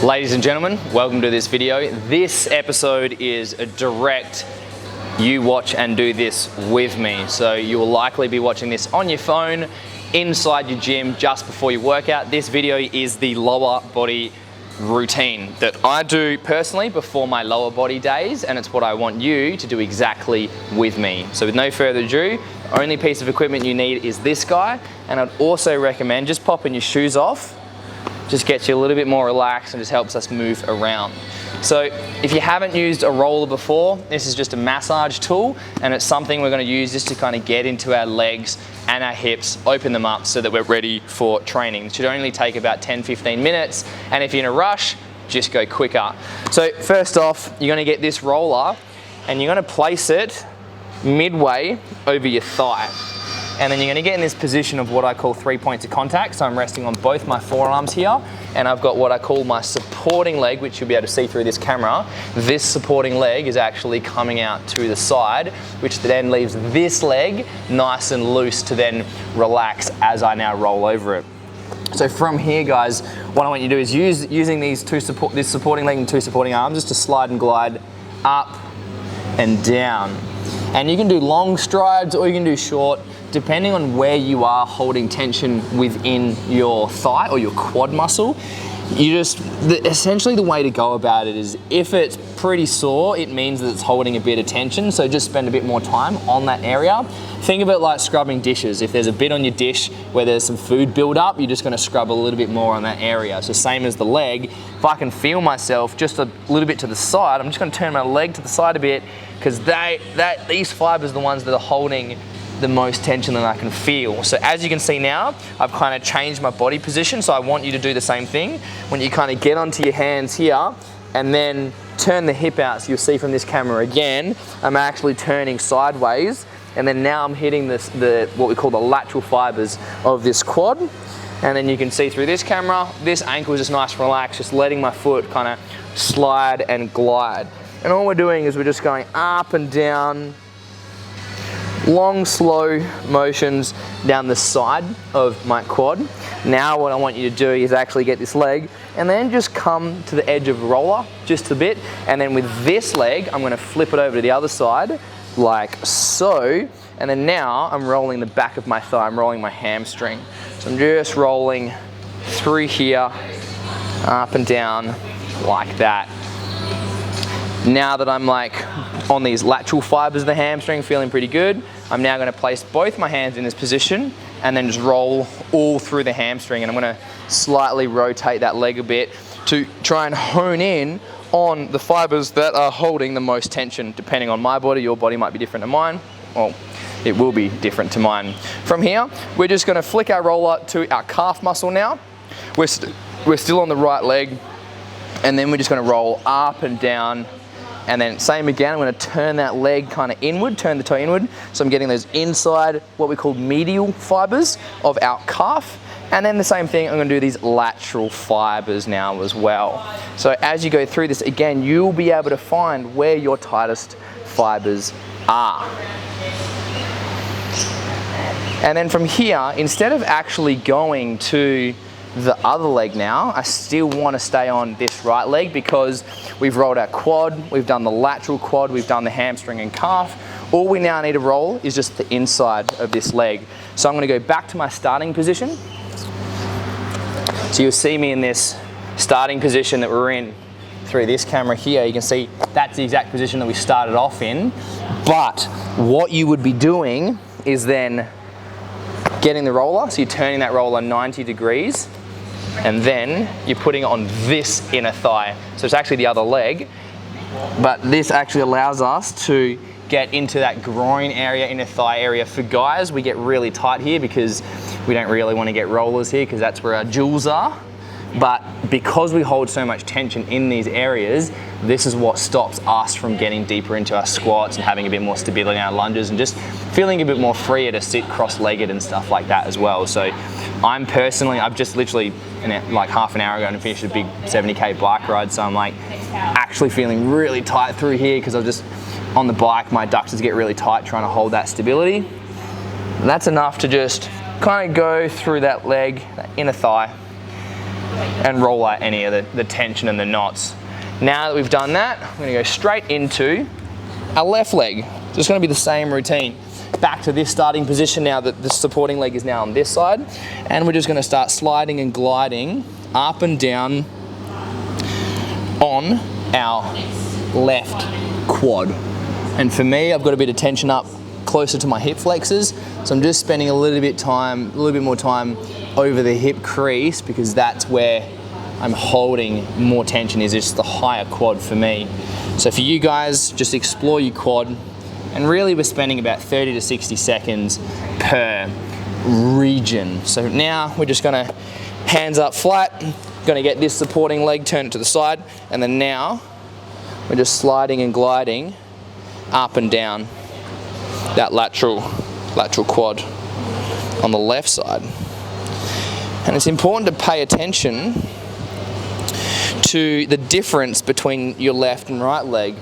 Ladies and gentlemen, welcome to this video. This episode is a direct, you watch and do this with me. So you will likely be watching this on your phone, inside your gym, just before your workout. This video is the lower body routine that I do personally before my lower body days, and it's what I want you to do exactly with me. So with no further ado, the only piece of equipment you need is this guy, and I'd also recommend just popping your shoes off. Just gets you a little bit more relaxed and just helps us move around. So if you haven't used a roller before, this is just a massage tool, and it's something we're going to use just to kind of get into our legs and our hips, open them up so that we're ready for training. It should only take about 10-15 minutes, and if you're in a rush, just go quicker. So first off, you're going to get this roller and you're going to place it midway over your thigh. And then you're gonna get in this position of what I call 3 points of contact. So I'm resting on both my forearms here, and I've got what I call my supporting leg, which you'll be able to see through this camera. This supporting leg is actually coming out to the side, which then leaves this leg nice and loose to then relax as I now roll over it. So from here, guys, what I want you to do is using these this supporting leg and two supporting arms just to slide and glide up and down. And you can do long strides or you can do short, depending on where you are holding tension within your thigh or your quad muscle. Essentially the way to go about it is, if it's pretty sore, it means that it's holding a bit of tension, so just spend a bit more time on that area. Think of it like scrubbing dishes. If there's a bit on your dish where there's some food build up, you're just gonna scrub a little bit more on that area. So same as the leg, if I can feel myself just a little bit to the side, I'm just gonna turn my leg to the side a bit, because these fibers are the ones that are holding the most tension that I can feel. So as you can see now, I've kind of changed my body position, so I want you to do the same thing. When you kind of get onto your hands here and then turn the hip out, so you'll see from this camera again, I'm actually turning sideways, and then now I'm hitting what we call the lateral fibers of this quad. And then you can see through this camera, this ankle is just nice and relaxed, just letting my foot kind of slide and glide. And all we're doing is we're just going up and down, long, slow motions down the side of my quad. Now what I want you to do is actually get this leg and then just come to the edge of the roller just a bit. And then with this leg, I'm gonna flip it over to the other side, like so. And then now I'm rolling the back of my thigh, I'm rolling my hamstring. So I'm just rolling through here, up and down, like that. Now that I'm like on these lateral fibers of the hamstring, feeling pretty good, I'm now gonna place both my hands in this position and then just roll all through the hamstring. And I'm gonna slightly rotate that leg a bit to try and hone in on the fibers that are holding the most tension. Depending on my body, your body might be different to mine. Well, it will be different to mine. From here, we're just gonna flick our roller to our calf muscle now. We're still on the right leg, and then we're just gonna roll up and down. And then same again, I'm gonna turn that leg kind of inward, turn the toe inward. So I'm getting those inside, what we call medial fibers of our calf. And then the same thing, I'm gonna do these lateral fibers now as well. So as you go through this, again, you'll be able to find where your tightest fibers are. And then from here, instead of actually going to the other leg now, I still want to stay on this right leg, because we've rolled our quad, we've done the lateral quad, we've done the hamstring and calf. All we now need to roll is just the inside of this leg. So I'm going to go back to my starting position. So you'll see me in this starting position that we're in through this camera here. You can see that's the exact position that we started off in. But what you would be doing is then getting the roller, so you're turning that roller 90 degrees, and then you're putting it on this inner thigh. So it's actually the other leg, but this actually allows us to get into that groin area, inner thigh area. For guys, we get really tight here because we don't really want to get rollers here, because that's where our jewels are. But because we hold so much tension in these areas, this is what stops us from getting deeper into our squats and having a bit more stability in our lunges and just feeling a bit more freer to sit cross-legged and stuff like that as well. So I've just literally, like half an hour ago, and finished a big 70K bike ride. So I'm like actually feeling really tight through here, because I've just, on the bike, my adductors get really tight trying to hold that stability. And that's enough to just kind of go through that leg, that inner thigh, and roll out any of the tension and the knots. Now that we've done that, I'm gonna go straight into our left leg. So it's gonna be the same routine. Back to this starting position now that the supporting leg is now on this side. And we're just gonna start sliding and gliding up and down on our left quad. And for me, I've got a bit of tension up closer to my hip flexors. So I'm just spending a little bit more time over the hip crease, because that's where I'm holding more tension, is just the higher quad for me. So for you guys, just explore your quad, and really we're spending about 30 to 60 seconds per region. So now we're just gonna hands up flat, gonna get this supporting leg, turn it to the side, and then now we're just sliding and gliding up and down that lateral quad on the left side. And it's important to pay attention to the difference between your left and right leg.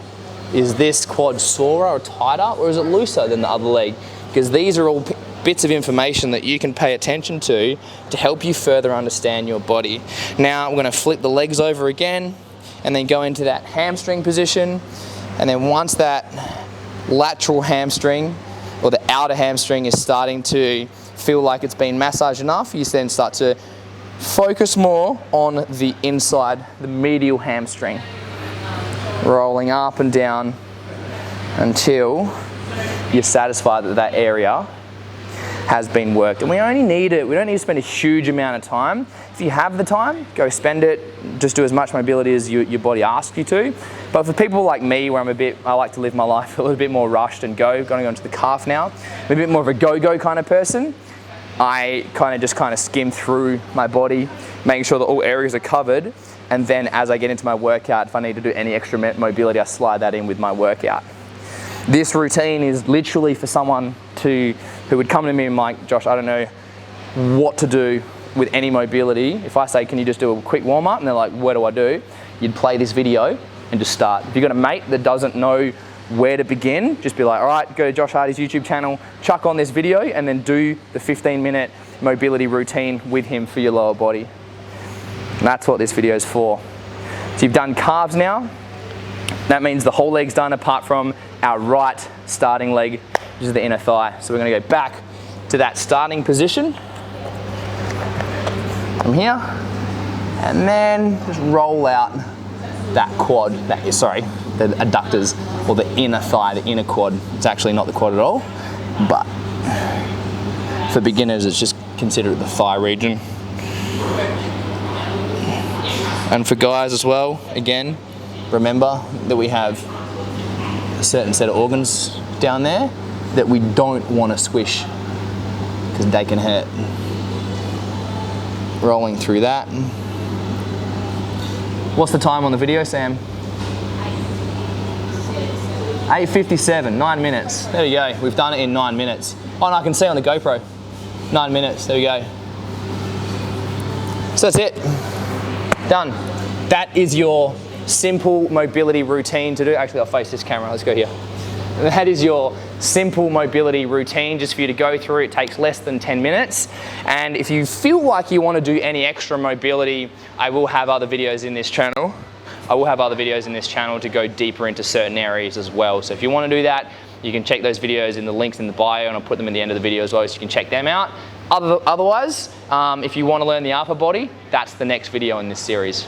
Is this quad sorer or tighter, or is it looser than the other leg? Because these are all bits of information that you can pay attention to help you further understand your body. Now I'm going to flip the legs over again and then go into that hamstring position. And then once that lateral hamstring or the outer hamstring is starting to feel like it's been massaged enough, you then start to focus more on the inside, the medial hamstring. Rolling up and down until you're satisfied that that area has been worked. And we don't need to spend a huge amount of time. If you have the time, go spend it. Just do as much mobility as your body asks you to. But for people like me, where I like to live my life a little bit more rushed and going on to the calf now, I'm a bit more of a go-go kind of person. I kind of skim through my body, making sure that all areas are covered. And then as I get into my workout, if I need to do any extra mobility, I slide that in with my workout. This routine is literally for someone who would come to me and like, Josh, I don't know what to do with any mobility. If I say, can you just do a quick warm up? And they're like, what do I do? You'd play this video and just start. If you've got a mate that doesn't know where to begin, just be like, all right, go to Josh Hardy's YouTube channel, chuck on this video, and then do the 15-minute mobility routine with him for your lower body. And that's what this video is for. So you've done calves now. That means the whole leg's done apart from our right starting leg, which is the inner thigh. So we're gonna go back to that starting position from here, and then just roll out that quad, the adductors, or the inner thigh, the inner quad. It's actually not the quad at all, but for beginners, it's just considered the thigh region. And for guys as well, again, remember that we have a certain set of organs down there that we don't want to squish because they can hurt. Rolling through that. What's the time on the video, Sam? 8:57, 9 minutes. There we go, we've done it in 9 minutes. Oh, and I can see on the GoPro, 9 minutes, there we go. So that's it, done. That is your simple mobility routine to do. Actually, I'll face this camera, let's go here. That is your simple mobility routine just for you to go through. It takes less than 10 minutes. And if you feel like you want to do any extra mobility, I will have other videos in this channel. To go deeper into certain areas as well. So if you want to do that, you can check those videos in the links in the bio, and I'll put them in the end of the video as well, so you can check them out. Otherwise, if you want to learn the upper body, that's the next video in this series.